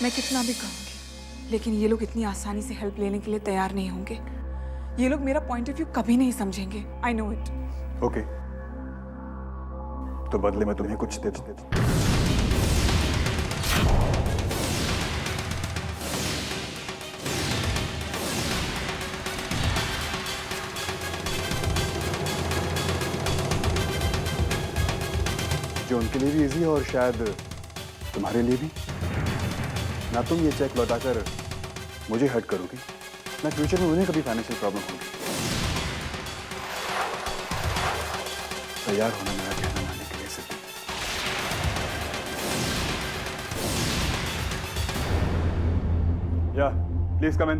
मैं कितना भी कहूँगी, लेकिन ये लोग इतनी आसानी से हेल्प लेने के लिए तैयार नहीं होंगे। ये लोग मेरा पॉइंट ऑफ व्यू कभी नहीं समझेंगे। I know it. ओके, तो बदले में तुम्हें कुछ दे दूं। जो उनके लिए भी इजी है और शायद तुम्हारे लिए भी। ना तुम ये चेक लौटाकर मुझे हर्ट करोगी, ना फ्यूचर में उन्हें कभी फाइनेंशियल प्रॉब्लम होगी। तैयार होना मेरा कहना मानने के लिए सिद्धि। या प्लीज कम इन।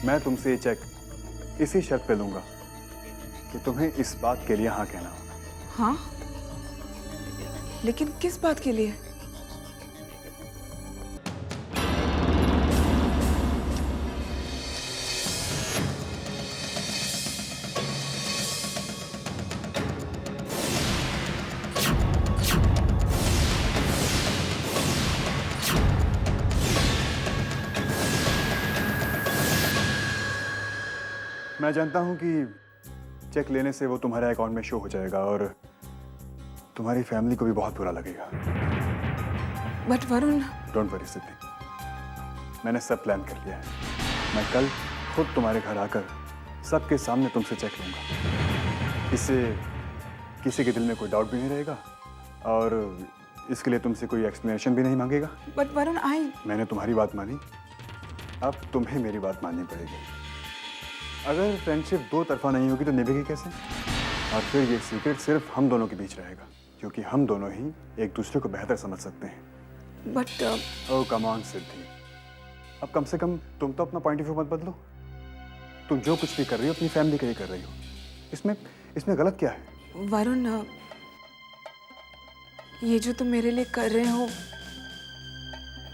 मैं तुमसे ये चेक इसी शर्त पे लूंगा कि तुम्हें इस बात के लिए हाँ कहना होगा। हाँ, लेकिन किस बात के लिए? मैं जानता हूं कि चेक लेने से वो तुम्हारे अकाउंट में शो हो जाएगा और तुम्हारी फैमिली को भी बहुत बुरा लगेगा। बट वरुण। डोंट वरी सिद्धि, मैंने सब प्लान कर लिया है। मैं कल खुद तुम्हारे घर आकर सबके सामने तुमसे चेक लूंगा। इससे किसी के दिल में कोई डाउट भी नहीं रहेगा और इसके लिए तुमसे कोई एक्सप्लेनेशन भी नहीं मांगेगा। बट वरुण, मैंने तुम्हारी बात मानी, अब तुम्हें मेरी बात माननी पड़ेगी। अगर फ्रेंडशिप दो तरफा नहीं होगी तो निभेगी कैसे? और फिर ये सीक्रेट सिर्फ हम दोनों के बीच रहेगा, क्योंकि हम दोनों ही एक दूसरे को बेहतर समझ सकते हैं। बट ओह कम ऑन सिद्धि, अब कम से कम तुम तो अपना पॉइंट ऑफ व्यू मत बदलो। तुम जो कुछ भी कर रही हो अपनी फैमिली के लिए कर रही हो। इसमें गलत क्या है? वरुण, ये जो तुम मेरे लिए कर रहे हो,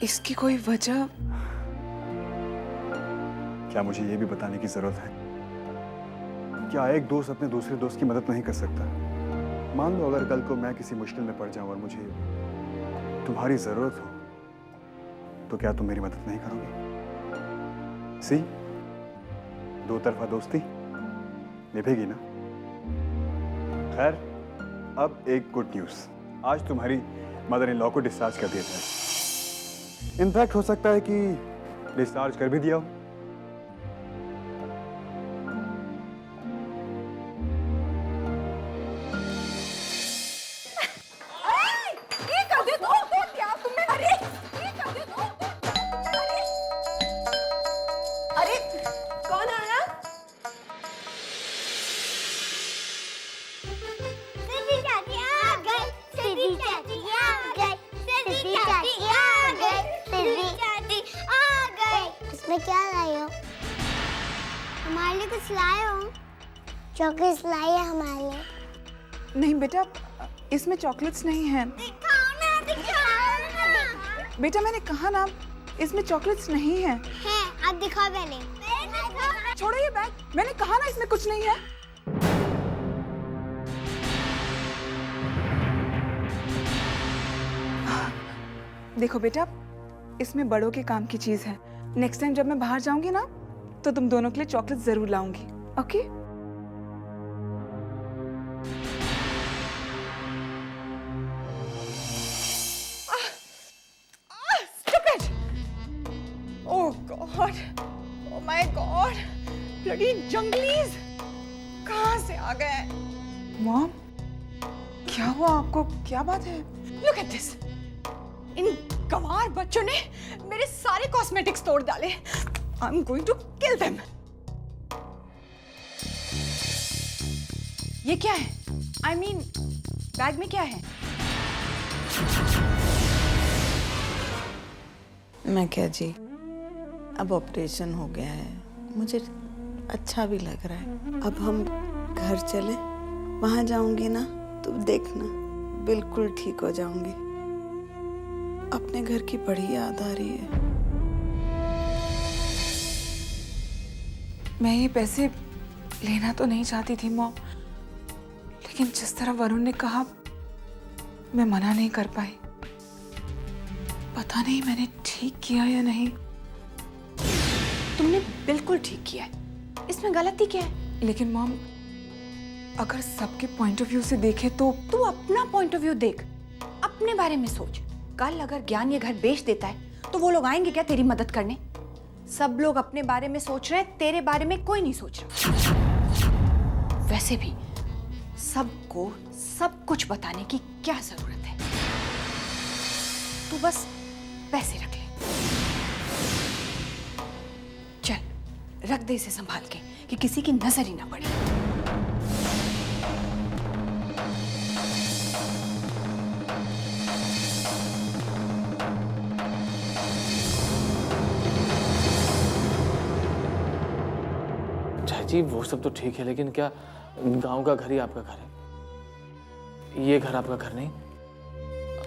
इसकी कोई वजह? क्या मुझे ये भी बताने की जरूरत है? क्या एक दोस्त अपने दूसरे दोस्त की मदद नहीं कर सकता? मान लो अगर कल को मैं किसी मुश्किल में पड़ जाऊं और मुझे तुम्हारी जरूरत हो, तो क्या तुम मेरी मदद नहीं करोगी? सी, दो तरफा दोस्ती निभेगी ना? खैर, अब एक गुड न्यूज। आज तुम्हारी मदर इन लॉ को डिस्चार्ज कर दिया जाए। इनफैक्ट हो सकता है कि डिस्चार्ज कर भी दिया हो। क्या लाई हो? हमारे लिए कुछ लाए हो? चॉकलेट्स लाई है हमारे लिए। नहीं बेटा, इसमें चॉकलेट्स नहीं हैं। दिखाओ ना, दिखाओ ना। बेटा मैंने कहा ना, इसमें चॉकलेट्स नहीं हैं। हैं, आप दिखाओ पहले। छोड़ो ये बैग, मैंने कहा ना इसमें कुछ नहीं है। देखो बेटा, इसमें बड़ों के काम की चीज है। नेक्स्ट टाइम जब मैं बाहर जाऊंगी ना, तो तुम दोनों के लिए चॉकलेट जरूर लाऊंगी। Okay? Stupid! Oh God! Oh my God! Bloody जंगलीज! कहाँ से आ गए? मॉम, क्या हुआ आपको? क्या बात है? Look at this! इन गंवार बच्चों ने मेरे सारे कॉस्मेटिक्स तोड़ डाले। I'm going to kill them. ये क्या है? I mean, बैग में क्या है? मैं क्या जी, अब ऑपरेशन हो गया है, मुझे अच्छा भी लग रहा है। अब हम घर चले, वहां जाऊंगी ना तो देखना बिल्कुल ठीक हो जाऊंगी। अपने घर की बड़ी याद आ रही है। मैं ये पैसे लेना तो नहीं चाहती थी मॉम, लेकिन जिस तरह वरुण ने कहा मैं मना नहीं कर पाई। पता नहीं मैंने ठीक किया या नहीं। तुमने बिल्कुल ठीक किया है, इसमें गलती क्या है? लेकिन मॉम, अगर सबके पॉइंट ऑफ व्यू से देखे तो तू अपना पॉइंट ऑफ व्यू देख, अपने बारे में सोच। कल अगर ज्ञान ये घर बेच देता है तो वो लोग आएंगे क्या तेरी मदद करने? सब लोग अपने बारे में सोच रहे हैं, तेरे बारे में कोई नहीं सोच रहा। वैसे भी सबको सब कुछ बताने की क्या जरूरत है? तू बस पैसे रख ले। चल रख दे इसे संभाल के कि किसी की नजर ही ना पड़े। जी वो सब तो ठीक है, लेकिन क्या गांव का घर ही आपका घर है? ये घर आपका घर नहीं?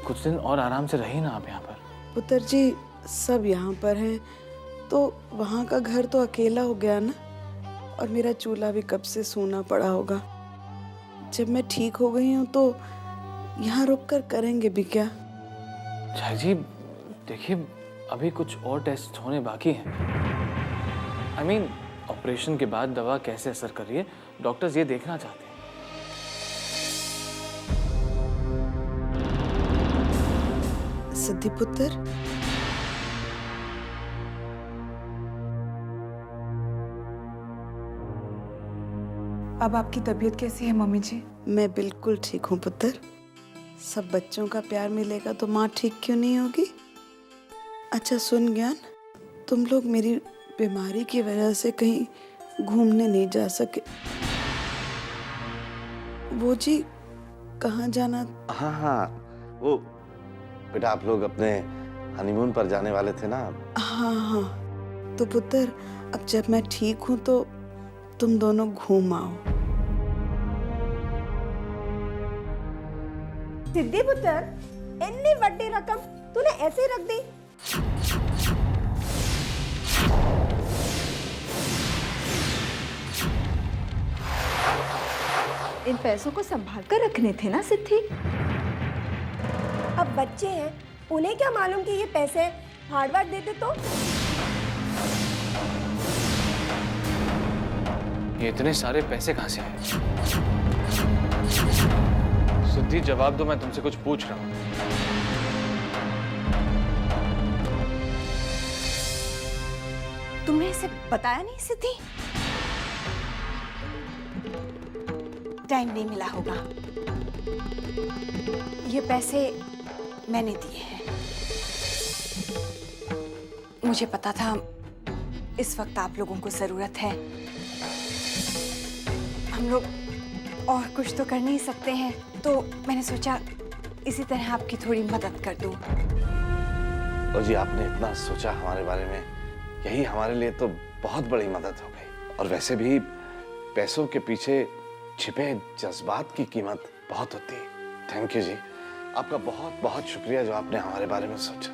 कुछ दिन और आराम से रहिए ना आप यहाँ पर। पुत्र जी सब यहाँ पर हैं, तो वहाँ का घर तो अकेला हो गया ना, और मेरा चूल्हा भी कब से सूना पड़ा होगा। जब मैं ठीक हो गई हूँ तो यहाँ रुक कर करेंगे भी क्या? जी देखिए, अभी कुछ और टेस्ट होने बाकी हैं। I mean, ऑपरेशन के बाद दवा कैसे असर कर रही है, डॉक्टर्स ये देखना चाहते हैं। सिद्धि पुत्र, अब आपकी तबीयत कैसी है मम्मी जी? मैं बिल्कुल ठीक हूँ पुत्र। सब बच्चों का प्यार मिलेगा तो माँ ठीक क्यों नहीं होगी? अच्छा सुन ज्ञान, तुम लोग मेरी बीमारी की वजह से कहीं घूमने नहीं जा सके। वो जी कहाँ जाना? हाँ हाँ, वो बेटा आप लोग अपने हनीमून पर जाने वाले थे ना? हाँ हाँ, तो पुत्र अब जब मैं ठीक हूँ तो तुम दोनों घूम आओ। सिद्धि पुत्र, इतनी बड़ी रकम तूने ऐसे ही रख दी? इन पैसों को संभाल कर रखने थे ना सिद्धि? अब बच्चे हैं, उन्हें क्या मालूम कि ये पैसे फाड़ वाड़ देते तो? ये इतने सारे पैसे कहाँ से आए? सिद्धि जवाब दो, मैं तुमसे कुछ पूछ रहा हूँ। तुमने इसे बताया नहीं सिद्धि? टाइम नहीं मिला होगा। ये पैसे मैंने दिए हैं। मुझे पता था इस वक्त आप लोगों को जरूरत है। हम लोग और कुछ तो कर नहीं सकते हैं, तो मैंने सोचा इसी तरह आपकी थोड़ी मदद कर दूं। और जी आपने इतना सोचा हमारे बारे में, यही हमारे लिए तो बहुत बड़ी मदद हो गई। और वैसे भी पैसों के पीछे छिपे जज्बात की कीमत बहुत होती है। थैंक यू जी, आपका बहुत बहुत शुक्रिया जो आपने हमारे बारे में सोचा।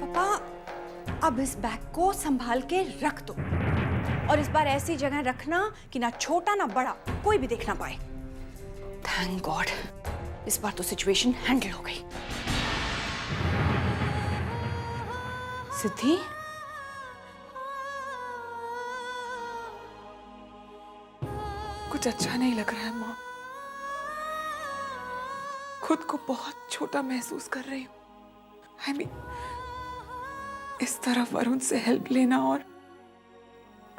पापा, अब इस बैग को संभाल के रख दो, और इस बार ऐसी जगह रखना कि ना छोटा ना बड़ा कोई भी देख ना पाए। थैंक गॉड, इस बार तो सिचुएशन हैंडल हो गई। सिद्धि, कुछ अच्छा नहीं लग रहा है माँ। खुद को बहुत छोटा महसूस कर रही हूँ। I mean, इस तरह वरुण से हेल्प लेना और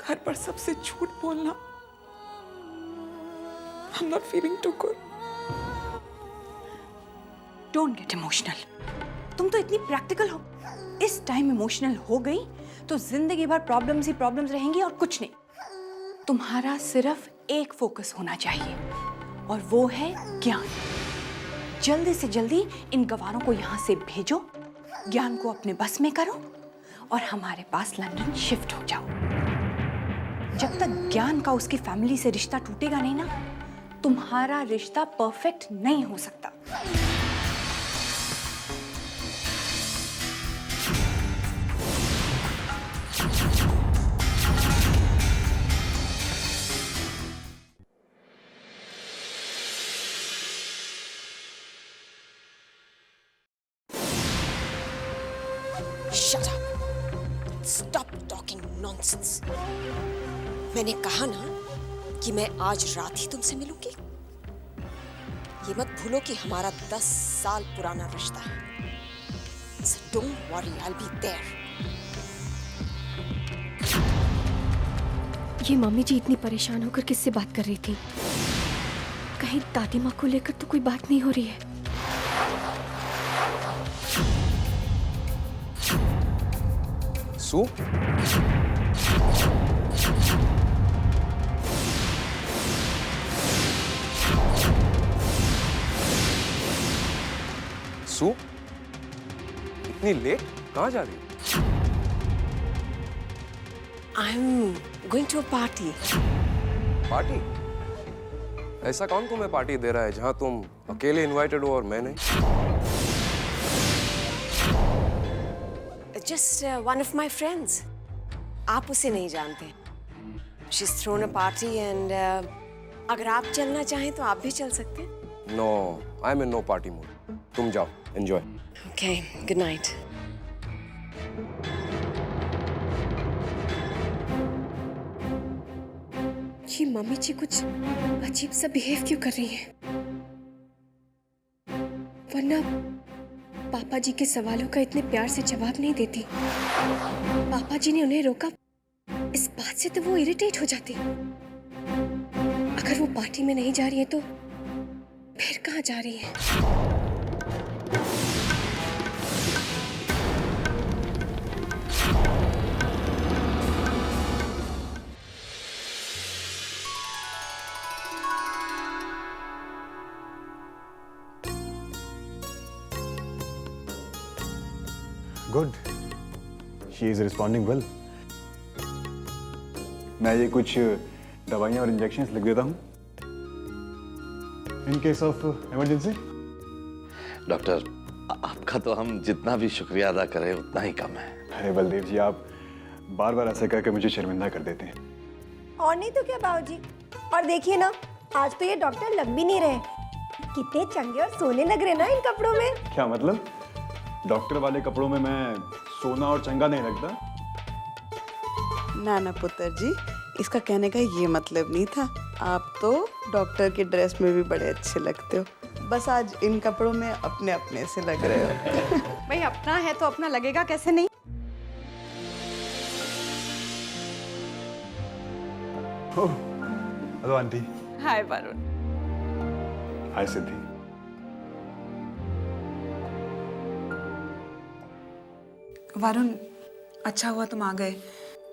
घर पर सबसे झूठ बोलना। I'm not feeling too good. Don't get emotional. तुम तो इतनी प्रैक्टिकल हो। इस टाइम इमोशनल हो गई तो जिंदगी भर प्रॉब्लम्स ही प्रॉब्लम्स रहेंगी और कुछ नहीं। तुम्हारा सिर्फ एक फोकस होना चाहिए, और वो है ज्ञान। जल्दी से जल्दी इन गवारों को यहाँ से भेजो, ज्ञान को अपने बस में करो और हमारे पास लंदन शिफ्ट हो जाओ। जब तक ज्ञान का उसकी फैमिली से रिश्ता टूटेगा नहीं ना, तुम्हारा रिश्ता परफेक्ट नहीं हो सकता। Shut up. Stop talking nonsense. मैंने कहा ना कि मैं आज रात ही तुमसे मिलूंगी। ये मत भूलो कि हमारा 10 साल पुराना रिश्ता है। So don't worry, I'll be there. ये मम्मी जी इतनी परेशान होकर किससे बात कर रही थी? कहीं दादी माँ को लेकर तो कोई बात नहीं हो रही है? सू? सू? इतनी लेट कहाँ जा रही हो? I'm going to a party. Party? ऐसा कौन तुम्हें पार्टी दे रहा है जहाँ तुम अकेले इनवाइटेड हो और मैं नहीं? Just one of my friends. आप उसे नहीं जानते। She's thrown a party and अगर आप चलना चाहें तो आप भी चल सकते हैं। No, I'm in no party mood. तुम जाओ, enjoy. Okay, good night. ये मम्मी जी कुछ अजीब सा बिहेव क्यों कर रही हैं? वरना पापा जी के सवालों का इतने प्यार से जवाब नहीं देती। पापा जी ने उन्हें रोका इस बात से तो वो इरिटेट हो जाती। अगर वो पार्टी में नहीं जा रही है तो फिर कहाँ जा रही है? Good, she is responding well. मैं ये कुछ दवाइयाँ और इंजेक्शंस लिख देता हूँ in case of emergency. Doctor, आपका तो हम जितना भी शुक्रिया अदा करें उतना ही कम है। अरे बलदेव जी, आप बार बार ऐसे करके मुझे शर्मिंदा कर देते हैं। और नहीं तो क्या बाबूजी। और देखिए ना, आज तो ये डॉक्टर लग भी नहीं रहे। कितने चंगे और सोने लग रहे ना इन कपड़ों में। क्या मतलब? डॉक्टर वाले कपड़ों में मैं सोना और चंगा नहीं लगता? ना ना पुत्र जी, इसका कहने का ये मतलब नहीं था। आप तो डॉक्टर की ड्रेस में भी बड़े अच्छे लगते हो, बस आज इन कपड़ों में अपने अपने से लग रहे हो। भाई अपना है तो अपना लगेगा कैसे नहीं? Hello aunty. Hi Varun. Hi Siddhi. Varun, अच्छा हुआ तुम आ गए।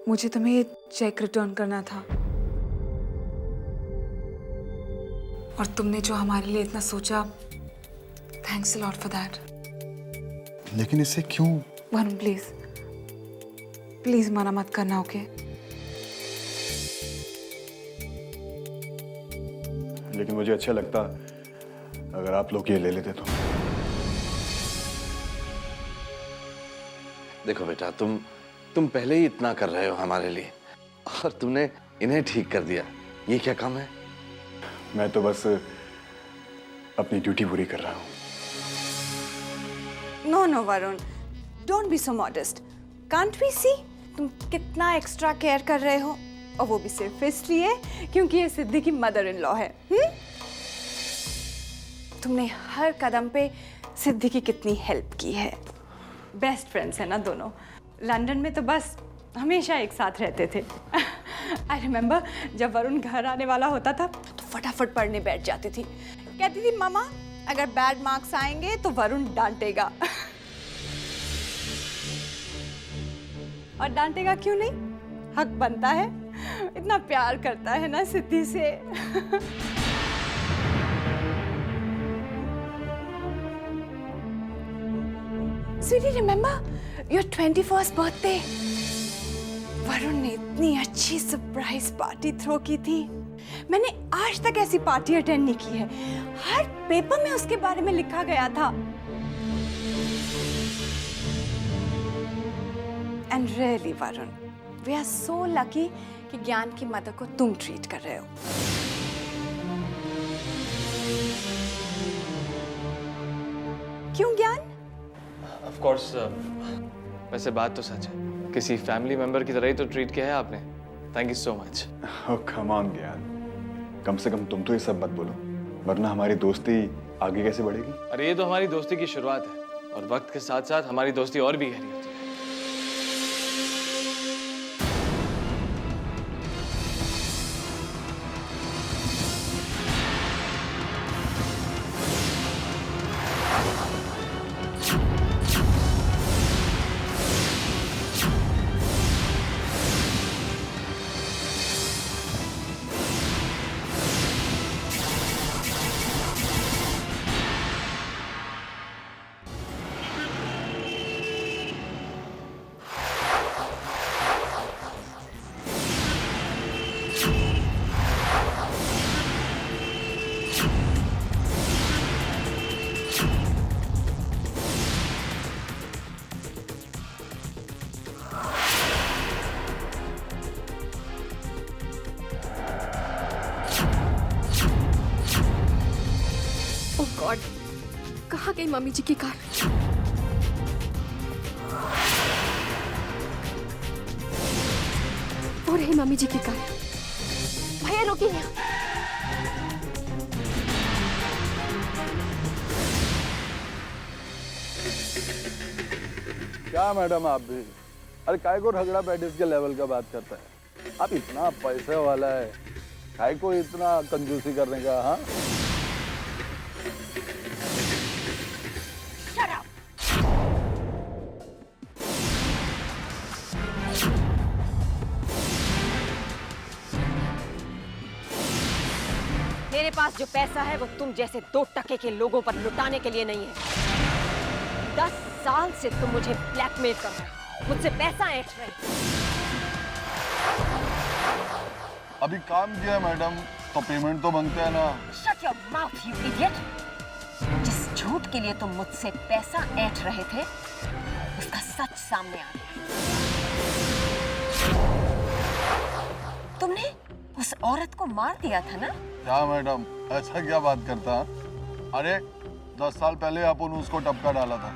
मुझे तुम्हें ये चेक रिटर्न करना था। और तुमने जो हमारे लिए इतना सोचा, thanks a lot for that. लेकिन इससे क्यों? वरुण प्लीज प्लीज मना मत करना, ओके? लेकिन मुझे अच्छा लगता अगर आप लोग ये ले लेते तो। देखो बेटा, तुम पहले ही इतना कर रहे हो हमारे लिए और तुमने इन्हें ठीक कर दिया। ये क्या काम है? मैं तो बस अपनी ड्यूटी पूरी कर रहा हूँ। No no Varun, don't be so modest. Can't we see तुम कितना एक्स्ट्रा केयर कर रहे हो? और वो भी सिर्फ इसलिए क्योंकि ये सिद्धि की मदर इन लॉ है। तुमने हर कदम पे सिद्धि की कितनी हेल्प की है। बेस्ट फ्रेंड्स है ना दोनों। लंदन में तो बस हमेशा एक साथ रहते थे। आई रिमेम्बर जब वरुण घर आने वाला होता था तो फटाफट पढ़ने बैठ जाती थी। कहती थी मामा अगर बैड मार्क्स आएंगे तो वरुण डांटेगा। और डांटेगा क्यों नहीं? हक बनता है, इतना प्यार करता है ना सिद्धि से। Sweetie, remember your 21st birthday? Varun ने इतनी अच्छी सरप्राइज पार्टी थ्रो की थी। मैंने आज तक ऐसी पार्टी अटेंड नहीं की है। हर पेपर में उसके बारे में लिखा गया था। And really Varun, we are so lucky कि ज्ञान की मदर को तुम ट्रीट कर रहे हो। क्यों ज्ञान? ऑफ कोर्स, वैसे बात तो सच है, किसी फैमिली मेंबर की तरह ही तो ट्रीट किया है आपने। Thank you so much. Oh come on ज्ञान, कम से कम तुम तो ये सब मत बोलो, वरना हमारी दोस्ती आगे कैसे बढ़ेगी? अरे ये तो हमारी दोस्ती की शुरुआत है और वक्त के साथ साथ हमारी दोस्ती और भी गहरी होती है। गॉड, कहाँ गई मम्मी जी की कार? वो रही मम्मी जी की कार। भैया रोकिए। क्या मैडम आप भी? अरे काय को झगड़ा पैटिस के लेवल का बात करता है? आप इतना पैसे वाला है, काय को इतना कंजूसी करने का? हाँ, मेरे पास जो पैसा है वो तुम जैसे 2 टके के लोगों पर लुटाने के लिए नहीं है। 10 साल से तुम मुझे ब्लैकमेल कर रहे हो, मुझसे पैसा ऐंठ रहे हो। अभी काम किया मैडम तो पेमेंट तो बनता है ना। Shut your mouth, you idiot! जिस झूठ के लिए तुम मुझसे पैसा ऐंठ रहे थे, उसका सच सामने आ गया। तुमने उस औरत को मार दिया था ना? क्या मैडम, ऐसा क्या बात करता? अरे 10 साल पहले अपन उसको टपका डाला था।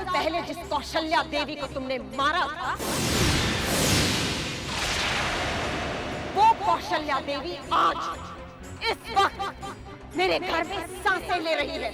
पहले जिस कौशल्या देवी को तुमने मारा था, वो कौशल्या देवी आज इस वक्त मेरे घर में सांसें ले रही है।